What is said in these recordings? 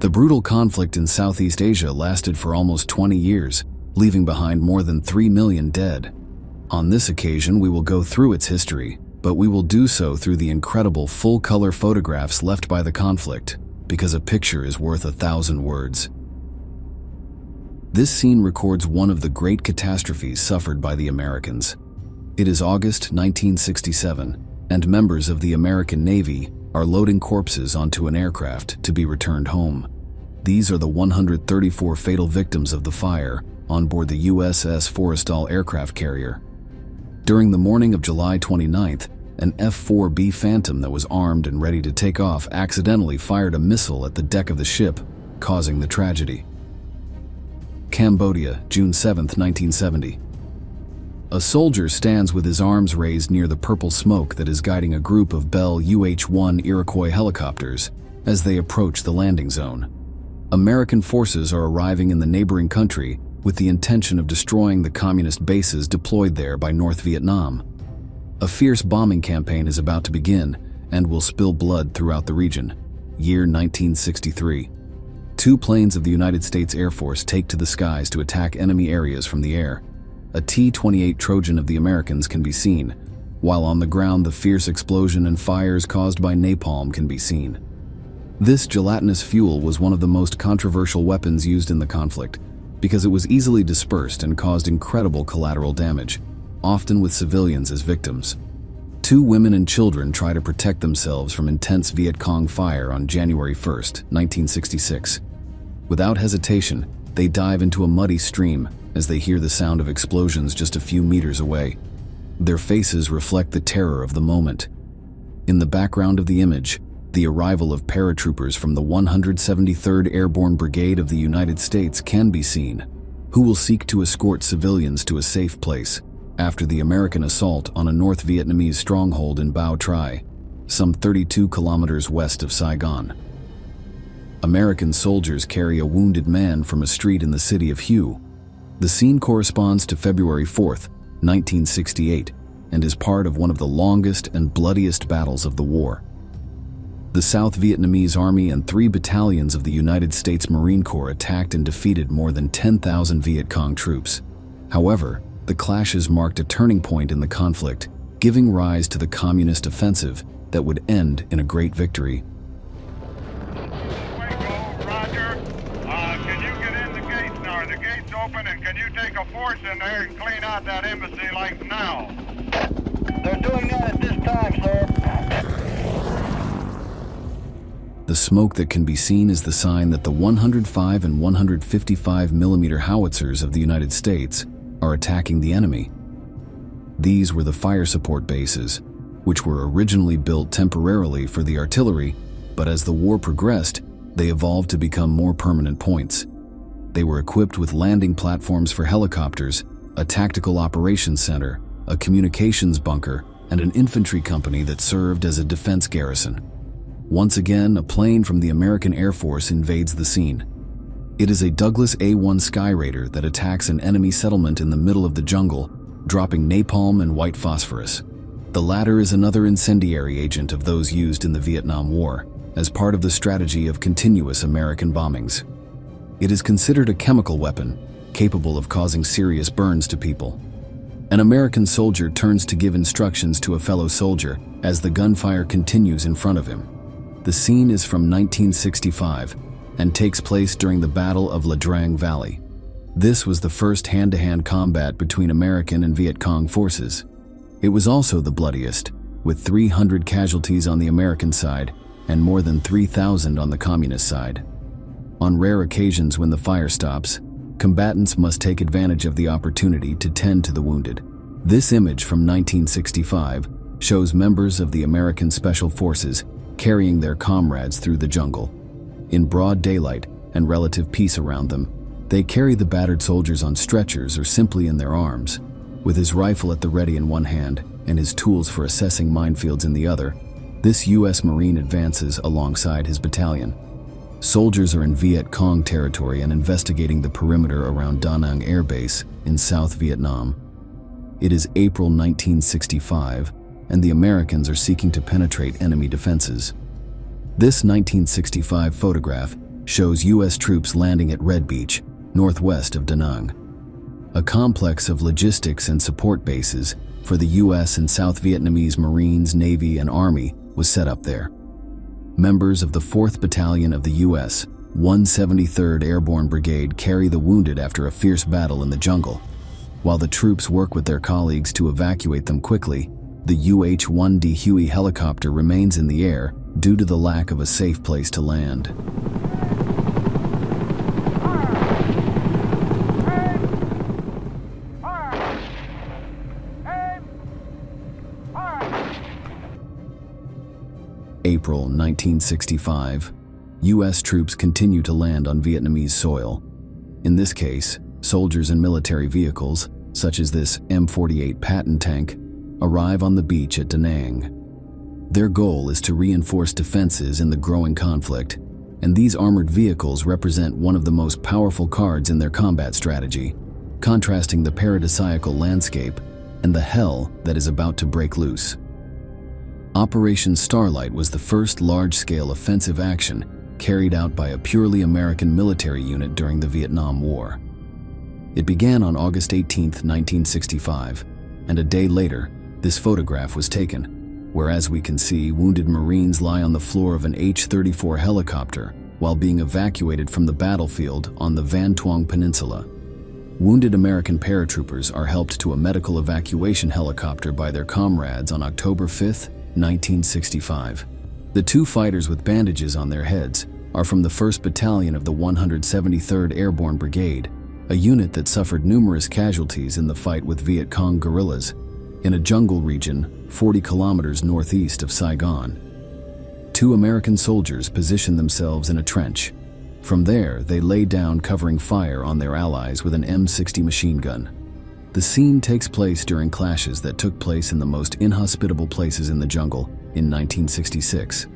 The brutal conflict in Southeast Asia lasted for almost 20 years, leaving behind more than 3 million dead. On this occasion, we will go through its history, but we will do so through the incredible full-color photographs left by the conflict, because a picture is worth 1,000 words. This scene records one of the great catastrophes suffered by the Americans. It is August 1967, and members of the American Navy are loading corpses onto an aircraft to be returned home. These are the 134 fatal victims of the fire on board the USS Forrestal aircraft carrier. During the morning of July 29th, an F-4B Phantom that was armed and ready to take off accidentally fired a missile at the deck of the ship, causing the tragedy. Cambodia, June 7, 1970. A soldier stands with his arms raised near the purple smoke that is guiding a group of Bell UH-1 Iroquois helicopters as they approach the landing zone. American forces are arriving in the neighboring country with the intention of destroying the communist bases deployed there by North Vietnam. A fierce bombing campaign is about to begin and will spill blood throughout the region. Year 1963. 2 planes of the United States Air Force take to the skies to attack enemy areas from the air. A T-28 Trojan of the Americans can be seen, while on the ground the fierce explosion and fires caused by napalm can be seen. This gelatinous fuel was one of the most controversial weapons used in the conflict because it was easily dispersed and caused incredible collateral damage, often with civilians as victims. 2 women and children try to protect themselves from intense Viet Cong fire on January 1, 1966. Without hesitation, they dive into a muddy stream as they hear the sound of explosions just a few meters away. Their faces reflect the terror of the moment. In the background of the image, the arrival of paratroopers from the 173rd Airborne Brigade of the United States can be seen, who will seek to escort civilians to a safe place after the American assault on a North Vietnamese stronghold in Bao Tri, some 32 kilometers west of Saigon. American soldiers carry a wounded man from a street in the city of Hue. The scene corresponds to February 4, 1968, and is part of one of the longest and bloodiest battles of the war. The South Vietnamese Army and 3 battalions of the United States Marine Corps attacked and defeated more than 10,000 Viet Cong troops. However, the clashes marked a turning point in the conflict, giving rise to the Communist offensive that would end in a great victory. Open, and can you take a force in there and clean out that embassy like now? They're doing that at this time, sir. The smoke that can be seen is the sign that the 105 and 155 millimeter howitzers of the United States are attacking the enemy. These were the fire support bases, which were originally built temporarily for the artillery, but as the war progressed, they evolved to become more permanent points. They were equipped with landing platforms for helicopters, a tactical operations center, a communications bunker, and an infantry company that served as a defense garrison. Once again, a plane from the American Air Force invades the scene. It is a Douglas A-1 Sky Raider that attacks an enemy settlement in the middle of the jungle, dropping napalm and white phosphorus. The latter is another incendiary agent of those used in the Vietnam War, as part of the strategy of continuous American bombings. It is considered a chemical weapon, capable of causing serious burns to people. An American soldier turns to give instructions to a fellow soldier as the gunfire continues in front of him. The scene is from 1965 and takes place during the Battle of La Drang Valley. This was the first hand-to-hand combat between American and Viet Cong forces. It was also the bloodiest, with 300 casualties on the American side and more than 3,000 on the communist side. On rare occasions when the fire stops, combatants must take advantage of the opportunity to tend to the wounded. This image from 1965 shows members of the American Special Forces carrying their comrades through the jungle. In broad daylight and relative peace around them, they carry the battered soldiers on stretchers or simply in their arms. With his rifle at the ready in one hand and his tools for assessing minefields in the other, this U.S. Marine advances alongside his battalion. Soldiers are in Viet Cong territory and investigating the perimeter around Da Nang Air Base in South Vietnam. It is April 1965, and the Americans are seeking to penetrate enemy defenses. This 1965 photograph shows U.S. troops landing at Red Beach, northwest of Da Nang. A complex of logistics and support bases for the U.S. and South Vietnamese Marines, Navy, and Army was set up there. Members of the 4th Battalion of the U.S. 173rd Airborne Brigade carry the wounded after a fierce battle in the jungle. While the troops work with their colleagues to evacuate them quickly, the UH-1D Huey helicopter remains in the air due to the lack of a safe place to land. April 1965, U.S. troops continue to land on Vietnamese soil. In this case, soldiers and military vehicles, such as this M48 Patton tank, arrive on the beach at Da Nang. Their goal is to reinforce defenses in the growing conflict, and these armored vehicles represent one of the most powerful cards in their combat strategy, contrasting the paradisiacal landscape and the hell that is about to break loose. Operation Starlight was the first large-scale offensive action carried out by a purely American military unit during the Vietnam War. It began on August 18, 1965, and a day later, this photograph was taken, where, as we can see, wounded Marines lie on the floor of an H-34 helicopter while being evacuated from the battlefield on the Van Tuong Peninsula. Wounded American paratroopers are helped to a medical evacuation helicopter by their comrades on October 5, 1965. The two fighters with bandages on their heads are from the 1st Battalion of the 173rd Airborne Brigade, a unit that suffered numerous casualties in the fight with Viet Cong guerrillas in a jungle region 40 kilometers northeast of Saigon. Two American soldiers position themselves in a trench. From there, they lay down covering fire on their allies with an M60 machine gun. The scene takes place during clashes that took place in the most inhospitable places in the jungle in 1966.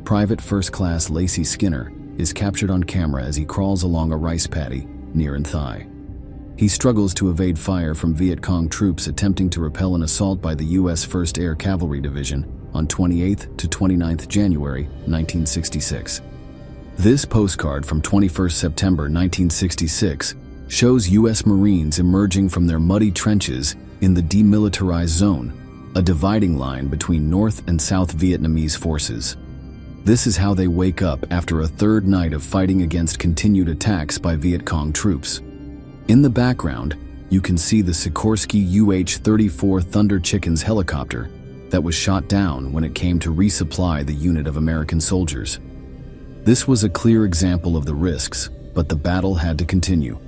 Private First Class Lacey Skinner is captured on camera as he crawls along a rice paddy near and thigh. He struggles to evade fire from Viet Cong troops attempting to repel an assault by the U.S. 1st Air Cavalry Division on 28th to 29th January 1966. This postcard from 21st September 1966 shows U.S. Marines emerging from their muddy trenches in the demilitarized zone, a dividing line between North and South Vietnamese forces. This is how they wake up after a third night of fighting against continued attacks by Viet Cong troops. In the background, you can see the Sikorsky UH-34 Thunder Chickens helicopter that was shot down when it came to resupply the unit of American soldiers. This was a clear example of the risks, but the battle had to continue.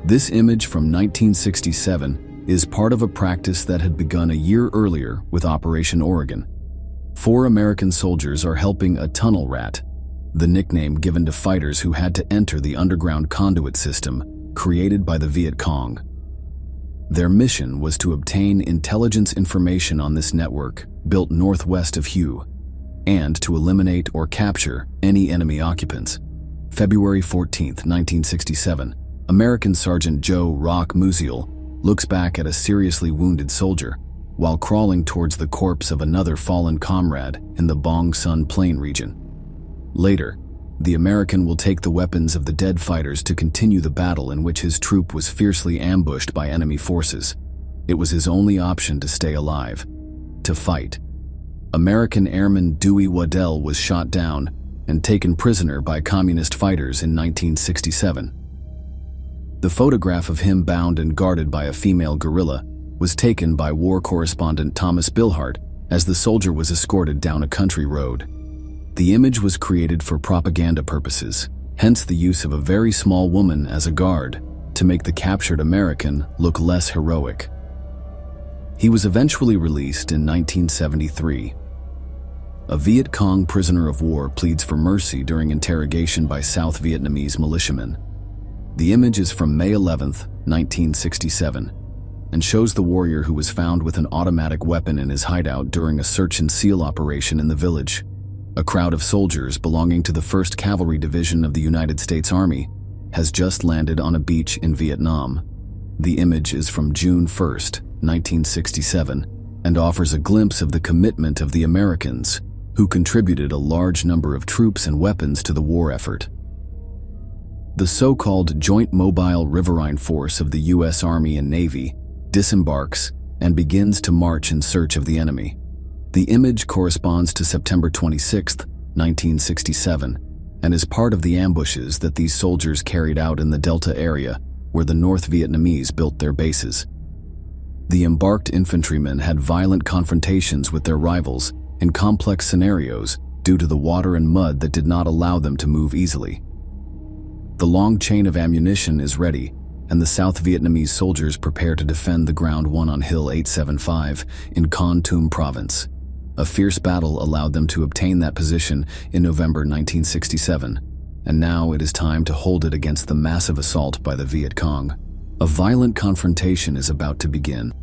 This image from 1967 is part of a practice that had begun a year earlier with Operation Oregon. 4 American soldiers are helping a tunnel rat, the nickname given to fighters who had to enter the underground conduit system created by the Viet Cong. Their mission was to obtain intelligence information on this network built northwest of Hue, and to eliminate or capture any enemy occupants. February 14, 1967, American Sergeant Joe Rock Musial looks back at a seriously wounded soldier while crawling towards the corpse of another fallen comrade in the Bong Sun Plain region. Later, the American will take the weapons of the dead fighters to continue the battle in which his troop was fiercely ambushed by enemy forces. It was his only option to stay alive, to fight. American Airman Dewey Waddell was shot down and taken prisoner by communist fighters in 1967. The photograph of him bound and guarded by a female guerrilla was taken by war correspondent Thomas Billhart as the soldier was escorted down a country road. The image was created for propaganda purposes, hence the use of a very small woman as a guard to make the captured American look less heroic. He was eventually released in 1973. A Viet Cong prisoner of war pleads for mercy during interrogation by South Vietnamese militiamen. The image is from May 11, 1967, and shows the warrior who was found with an automatic weapon in his hideout during a search and seal operation in the village. A crowd of soldiers belonging to the 1st Cavalry Division of the United States Army has just landed on a beach in Vietnam. The image is from June 1st, 1967, and offers a glimpse of the commitment of the Americans, who contributed a large number of troops and weapons to the war effort. The so-called Joint Mobile Riverine Force of the U.S. Army and Navy disembarks and begins to march in search of the enemy. The image corresponds to September 26, 1967, and is part of the ambushes that these soldiers carried out in the Delta area where the North Vietnamese built their bases. The embarked infantrymen had violent confrontations with their rivals in complex scenarios due to the water and mud that did not allow them to move easily. The long chain of ammunition is ready, and the South Vietnamese soldiers prepare to defend the ground won on Hill 875 in Con Tum Province. A fierce battle allowed them to obtain that position in November 1967, and now it is time to hold it against the massive assault by the Viet Cong. A violent confrontation is about to begin.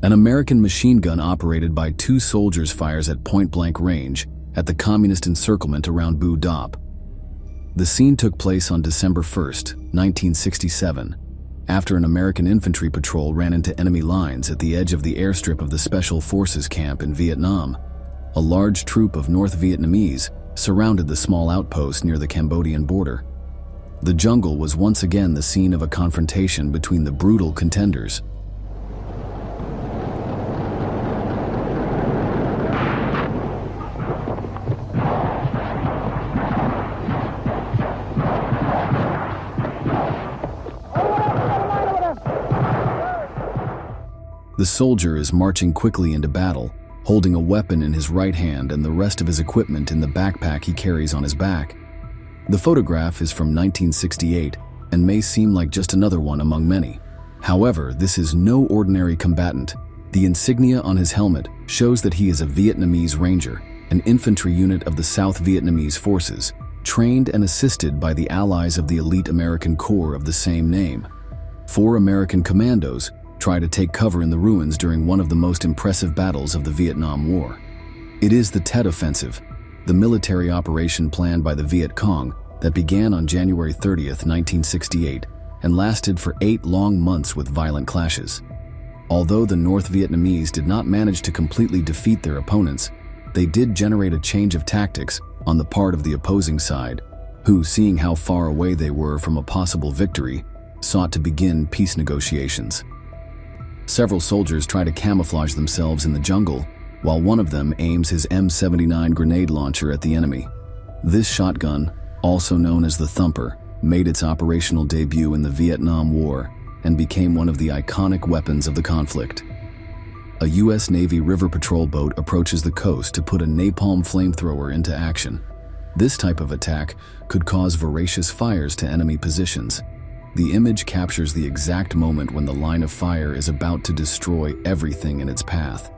An American machine gun operated by 2 soldiers fires at point-blank range at the communist encirclement around Bu Dap. The scene took place on December 1st, 1967, after an American infantry patrol ran into enemy lines at the edge of the airstrip of the Special Forces camp in Vietnam. A large troop of North Vietnamese surrounded the small outpost near the Cambodian border. The jungle was once again the scene of a confrontation between the brutal contenders. The soldier is marching quickly into battle, holding a weapon in his right hand and the rest of his equipment in the backpack he carries on his back. The photograph is from 1968 and may seem like just another one among many. However, this is no ordinary combatant. The insignia on his helmet shows that he is a Vietnamese Ranger, an infantry unit of the South Vietnamese forces, trained and assisted by the allies of the elite American Corps of the same name. 4 American commandos try to take cover in the ruins during one of the most impressive battles of the Vietnam War. It is the Tet Offensive, the military operation planned by the Viet Cong that began on January 30th, 1968, and lasted for 8 long months with violent clashes. Although the North Vietnamese did not manage to completely defeat their opponents, they did generate a change of tactics on the part of the opposing side, who, seeing how far away they were from a possible victory, sought to begin peace negotiations. Several soldiers try to camouflage themselves in the jungle, while one of them aims his M79 grenade launcher at the enemy. This shotgun, also known as the Thumper, made its operational debut in the Vietnam War and became one of the iconic weapons of the conflict. A U.S. Navy river patrol boat approaches the coast to put a napalm flamethrower into action. This type of attack could cause voracious fires to enemy positions. The image captures the exact moment when the line of fire is about to destroy everything in its path.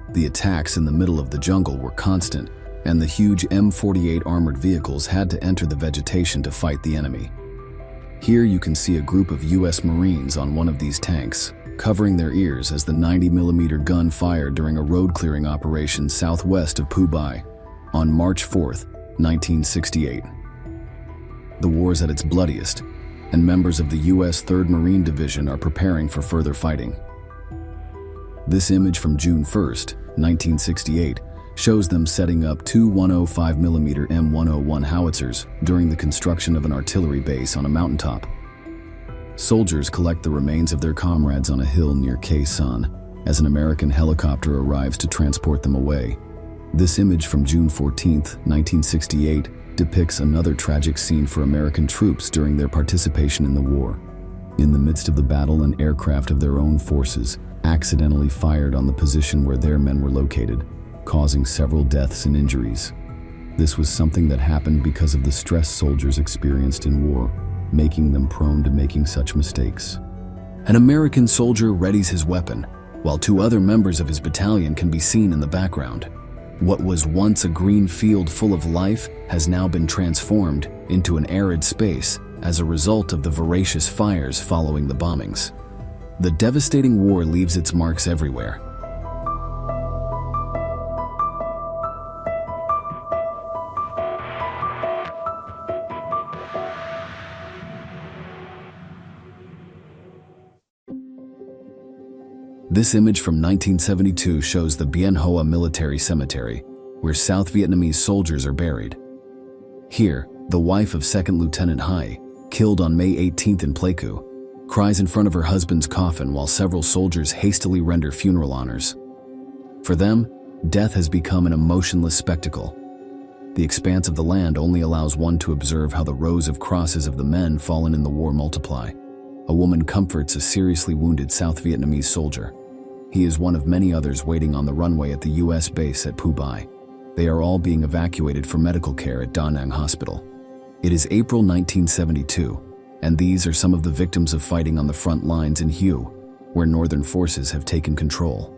The attacks in the middle of the jungle were constant, and the huge M48 armored vehicles had to enter the vegetation to fight the enemy. Here you can see a group of U.S. Marines on one of these tanks, covering their ears as the 90mm gun fired during a road clearing operation southwest of Phu Bai on March 4th, 1968. The war's at its bloodiest, and members of the U.S. 3rd Marine Division are preparing for further fighting. This image from June 1st, 1968, shows them setting up 2 105mm M101 howitzers during the construction of an artillery base on a mountaintop. Soldiers collect the remains of their comrades on a hill near Khe Sanh as an American helicopter arrives to transport them away. This image from June 14th, 1968, depicts another tragic scene for American troops during their participation in the war. In the midst of the battle, an aircraft of their own forces accidentally fired on the position where their men were located, causing several deaths and injuries. This was something that happened because of the stress soldiers experienced in war, making them prone to making such mistakes. An American soldier readies his weapon, while 2 other members of his battalion can be seen in the background. What was once a green field full of life has now been transformed into an arid space as a result of the voracious fires following the bombings. The devastating war leaves its marks everywhere. This image from 1972 shows the Bien Hoa Military Cemetery, where South Vietnamese soldiers are buried. Here, the wife of 2nd Lieutenant Hai, killed on May 18th in Pleiku, cries in front of her husband's coffin while several soldiers hastily render funeral honors. For them, death has become an emotionless spectacle. The expanse of the land only allows one to observe how the rows of crosses of the men fallen in the war multiply. A woman comforts a seriously wounded South Vietnamese soldier. He is one of many others waiting on the runway at the U.S. base at Phu Bai. They are all being evacuated for medical care at Da Nang Hospital. It is April 1972, and these are some of the victims of fighting on the front lines in Hue, where Northern forces have taken control.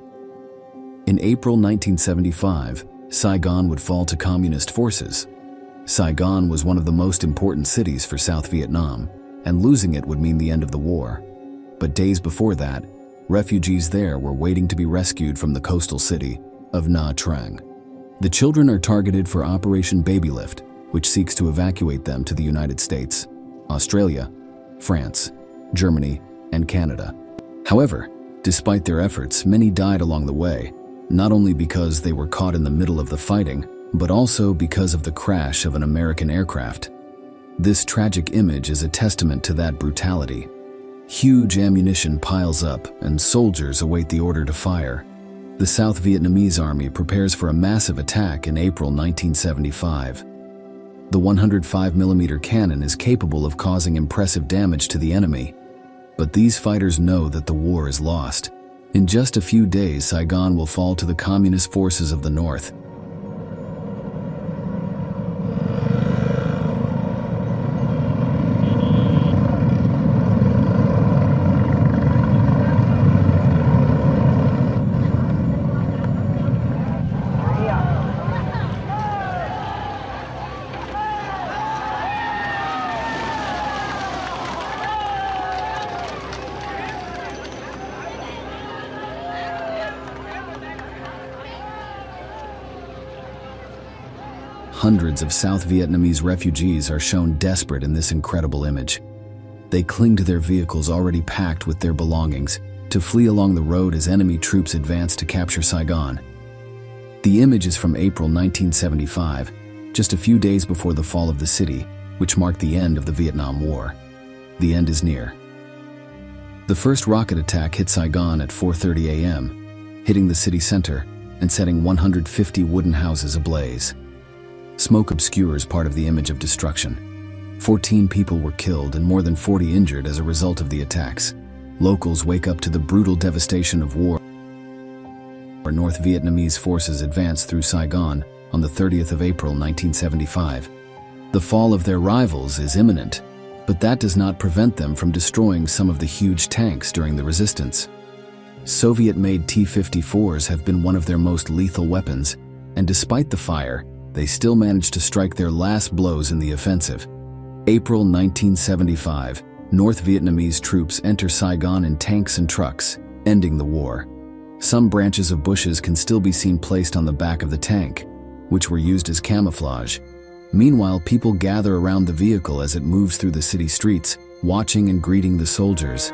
In April 1975, Saigon would fall to Communist forces. Saigon was one of the most important cities for South Vietnam, and losing it would mean the end of the war. But days before that, refugees there were waiting to be rescued from the coastal city of Nha Trang. The children are targeted for Operation Babylift, which seeks to evacuate them to the United States, Australia, France, Germany, and Canada. However, despite their efforts, many died along the way, not only because they were caught in the middle of the fighting, but also because of the crash of an American aircraft. This tragic image is a testament to that brutality. Huge ammunition piles up, and soldiers await the order to fire. The South Vietnamese Army prepares for a massive attack in April 1975. The 105mm cannon is capable of causing impressive damage to the enemy, but these fighters know that the war is lost. In just a few days, Saigon will fall to the Communist forces of the North. Hundreds of South Vietnamese refugees are shown desperate in this incredible image. They cling to their vehicles already packed with their belongings to flee along the road as enemy troops advance to capture Saigon. The image is from April 1975, just a few days before the fall of the city, which marked the end of the Vietnam War. The end is near. The first rocket attack hit Saigon at 4:30 a.m., hitting the city center and setting 150 wooden houses ablaze. Smoke obscures part of the image of destruction. 14 people were killed and more than 40 injured as a result of the attacks. Locals wake up to the brutal devastation of war. North Vietnamese forces advanced through Saigon on the 30th of April 1975. The fall of their rivals is imminent, but that does not prevent them from destroying some of the huge tanks during the resistance. Soviet-made T-54s have been one of their most lethal weapons, and despite the fire, they still managed to strike their last blows in the offensive. April 1975, North Vietnamese troops enter Saigon in tanks and trucks, ending the war. Some branches of bushes can still be seen placed on the back of the tank, which were used as camouflage. Meanwhile, people gather around the vehicle as it moves through the city streets, watching and greeting the soldiers.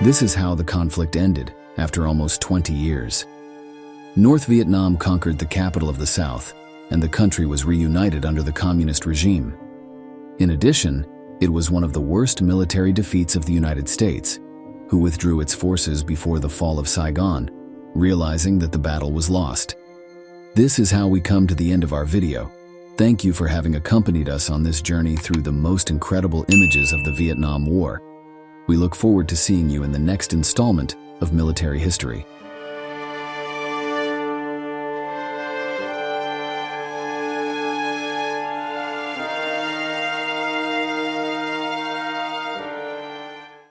This is how the conflict ended after almost 20 years. North Vietnam conquered the capital of the South, and the country was reunited under the communist regime. In addition, it was one of the worst military defeats of the United States, who withdrew its forces before the fall of Saigon, realizing that the battle was lost. This is how we come to the end of our video. Thank you for having accompanied us on this journey through the most incredible images of the Vietnam War. We look forward to seeing you in the next installment of Military History.